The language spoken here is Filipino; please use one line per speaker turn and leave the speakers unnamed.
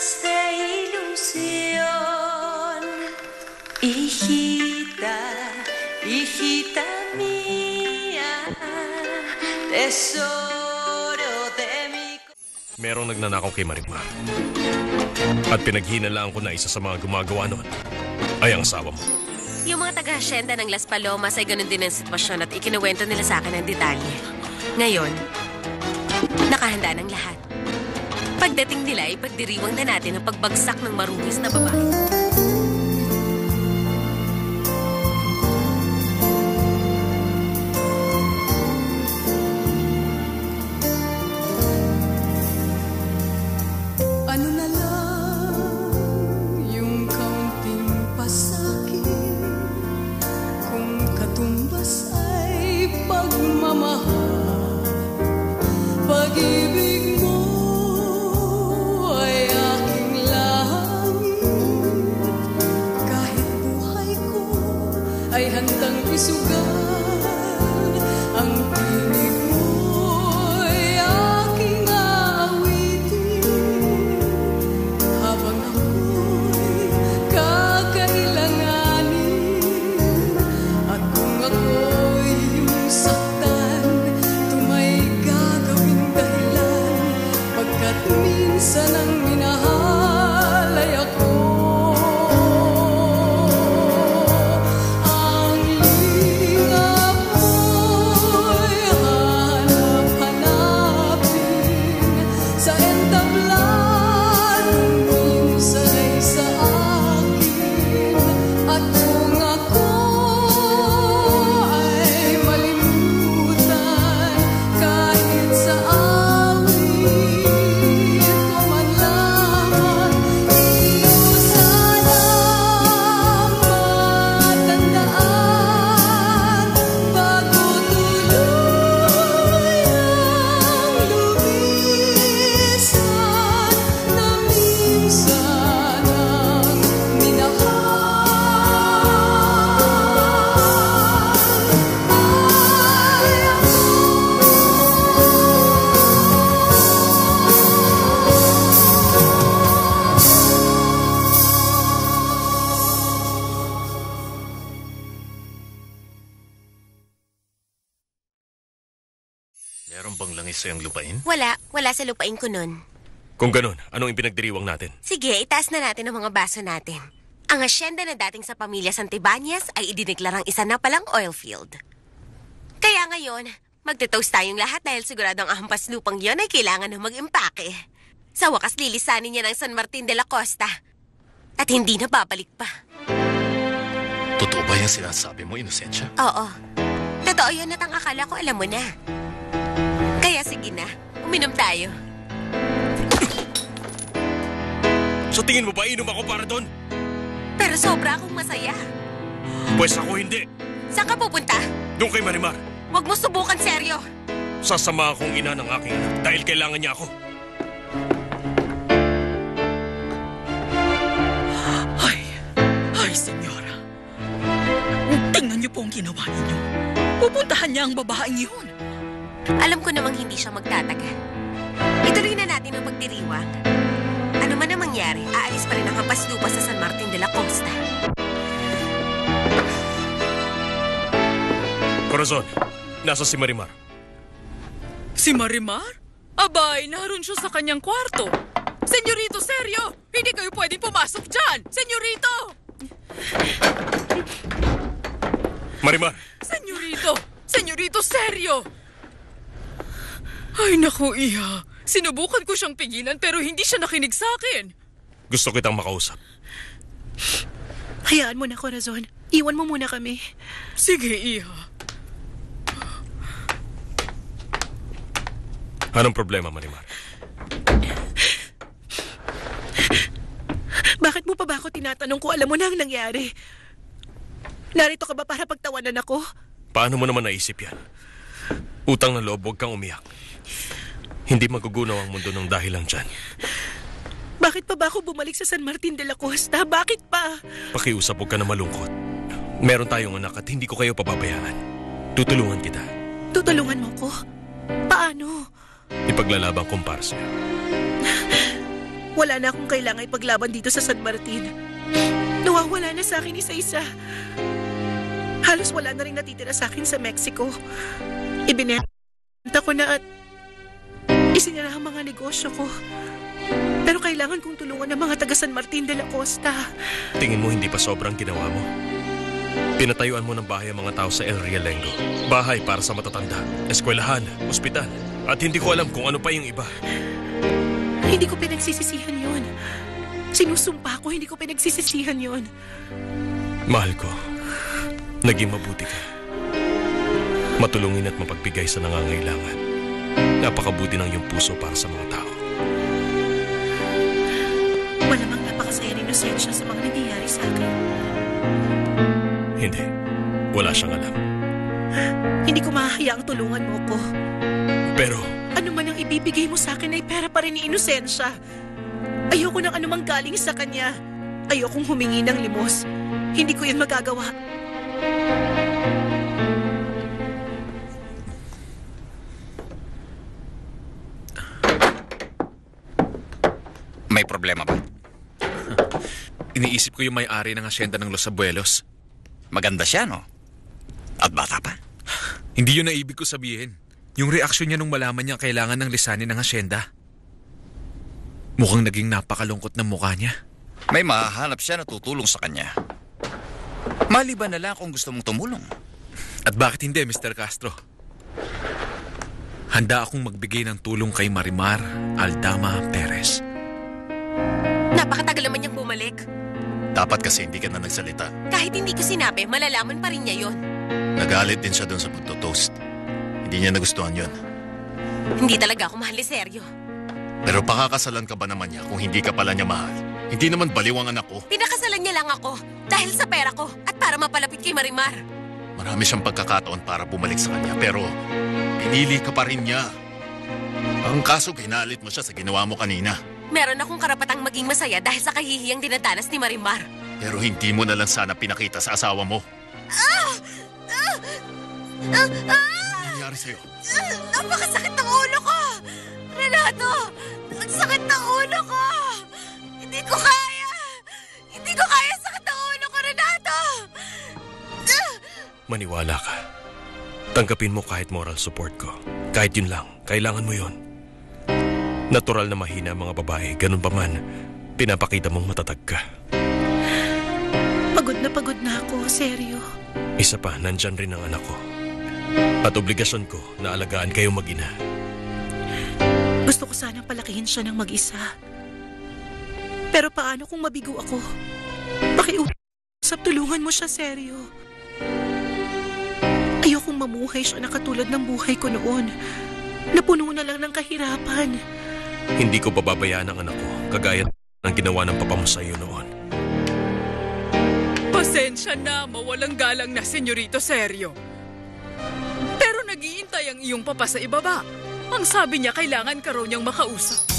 de ilusión. Hijita, hijita mía, tesoro de mi...
Merong nagnanakaw kay Marimar. At pinaghinalaan ko na isa sa mga gumagawa noon ay ang asawa mo.
Yung mga taga-hasyenda ng Las Palomas ay ganun din ang sitwasyon at ikinuwento nila sa akin ang detalye. Ngayon, nakahanda ng lahat. Pagdating nila ay pagdiriwang na natin ang pagbagsak ng marungis na babae.
Ano na lang yung kaunting pasakit kung katumbas ay pagmamahal. Pag-ibig mo ay aking langit. Kahit buhay ko ay handang isugal. Ang tinig mo'y aking aawitin habang ako'y kakailanganin. At kung ako'y iyong saktan, tumay gagawing dahilan, pagkat minsan ang minahal ay ako. Ang lingap mo'y hanap-hanapin sa entabladong minsan ay sa akin. At kung ako ay malimutan kahit sa awit ko man lamang, iyo sanang matandaan bago tuloy ang lumisan na minsan ang
Meron bang langis sa iyong lupain?
Wala sa lupain ko nun.
Kung ganun, anong ipinagdiriwang natin?
Sige, itaas na natin ang mga baso natin. Ang asyenda na dating sa pamilya Santibanias ay idineklarang isa na palang oil field. Kaya ngayon, magte-toast tayong lahat dahil sigurado ang hampas lupang yon ay kailangan na mag-impake. Sa wakas, lilisanin niya ng San Martin de la Costa. At hindi na babalik pa.
Totoo ba yung sinasabi mo, Inosensya?
Oo. Totoo yun at ang akala ko alam mo na. Kaya sige na, uminom tayo.
So tingin mo ba inom ako para doon?
Pero sobra akong masaya.
Pues ako hindi.
Saan ka pupunta?
Doon kay Marimar.
Huwag mo subukan seryo.
Sasama akong ina ng aking anak dahil kailangan niya ako.
Ay, senyora. Tingnan niyo po ang ginawa ninyo. Pupuntahan niya ang babaeng yun.
Alam ko namang hindi siya magtatagal. Ituloy na natin ang pagdiriwang. Ano man ang mangyari, aalis pa rin ang hampas lupa sa San Martin de la Costa.
Corazon, nasa si Marimar.
Si Marimar? Abay, naroon siya sa kanyang kwarto. Senyorito, seryo! Hindi kayo pwedeng pumasok dyan! Senyorito!
Marimar!
Senyorito! Senyorito, seryo! Ay, naku, Iha. Sinubukan ko siyang pigilan pero hindi siya nakinig sa akin.
Gusto kitang makausap.
Hayaan mo na, Corazon. Iwan mo muna kami.
Sige, Iha.
Anong problema, Marimar?
Bakit mo pa ba ako tinatanong kung alam mo na ang nangyari? Narito ka ba para pagtawanan ako?
Paano mo naman naisip yan? Utang na loob, huwag kang umiyak. Hindi magugunaw ang mundo ng dahilan dyan.
Bakit pa ba ako bumalik sa San Martin de la Costa? Bakit pa?
Pakiusap, huwag ka na malungkot. Meron tayong anak at hindi ko kayo pababayaan. Tutulungan kita.
Tutulungan mo ko? Paano?
Ipaglalabang kong para sa'yo.
Wala na akong kailangan ipaglaban dito sa San Martin. Nawawala na sa akin isa-isa. Halos wala na rin natitira sa akin sa Mexico. Ibinenta ko na at isinara ang mga negosyo ko. Pero kailangan kong tulungan ng mga taga San Martin de la Costa.
Tingin mo hindi pa sobrang ginawa mo? Pinatayuan mo ng bahay ang mga tao sa El Realengo. Bahay para sa matatanda, eskwelahan, ospital. At hindi ko alam kung ano pa yung iba.
Hindi ko pinagsisisihan yun. Sinusumpa ko, hindi ko pinagsisisihan yun.
Mahal ko, naging mabuti ka. Matulungin at mapagbigay sa nangangailangan. Napakabuti ng iyong puso para sa mga tao.
Malamang napakasaya ni Inosensya sa mga nangyayari sa akin.
Hindi, wala siyang alam.
Hindi ko mahahayaang tulungan mo ko.
Pero,
Ano man ang ibibigay mo sa akin ay pera pa rin ni Inosensya. Ayoko ng anumang galing sa kanya. Ayokong humingi ng limos. Hindi ko yun magagawa.
May problema ba?
Iniisip ko yung may-ari ng asyenda ng Los Abuelos.
Maganda siya, no? At bata pa.
Hindi yun ang ibig ko sabihin. Yung reaksyon niya nung malaman niya kailangan ng lisanin ng asyenda. Mukhang naging napakalungkot ng mukha niya.
May mahahanap siya na tutulong sa kanya. Maliban na lang kung gusto mong tumulong.
At bakit hindi, Mr. Castro? Handa akong magbigay ng tulong kay Marimar Aldama Perez.
Napakatagal naman niyang bumalik.
Dapat kasi hindi ka na nagsalita.
Kahit hindi ko sinabi, malalaman pa rin niya yon.
Nagalit din siya doon sa pagtotoast. Hindi niya nagustuhan yun.
Hindi talaga ako mahal ni Sergio.
Pero pakakasalan ka ba naman niya kung hindi ka pala niya mahal? Hindi naman baliw ang anak ko.
Pinakasalan niya lang ako dahil sa pera ko at para mapalapit kay Marimar.
Marami siyang pagkakataon para bumalik sa kanya, pero pinili ka pa rin niya. Ang kaso, ginalit mo siya sa ginawa mo kanina.
Meron akong karapatang maging masaya dahil sa kahihiyang dinadanas ni Marimar.
Pero hindi mo na lang sana pinakita sa asawa mo. Ano nangyari sa'yo?
Napakasakit ng ulo ko! Renato! Ang sakit ng ulo ko! Hindi ko kaya! Hindi ko kaya sakit ng ulo ko, Renato!
Maniwala ka. Tanggapin mo kahit moral support ko. Kahit yun lang, kailangan mo yun. Natural na mahina ang mga babae, ganun pa man, pinapakita mong matatag ka.
Pagod na ako, seryo.
Isa pa, nandyan rin ang anak ko. At obligasyon ko na alagaan kayo mag-ina.
Gusto ko sanang palakihin siya ng mag-isa. Pero paano kung mabigo ako? Pakiusap, tulungan mo siya, seryo. Ayokong mamuhay siya na katulad ng buhay ko noon. Napuno na lang ng kahirapan.
Hindi ko pababayaan ang anak ko, kagaya ng ginawa ng papa mo sa iyo noon.
Pasensya na, mawalang galang na, Senyorito Sergio. Pero nag-iintay ang iyong papa sa ibaba. Ang sabi niya, kailangan ka raw niyang makausap.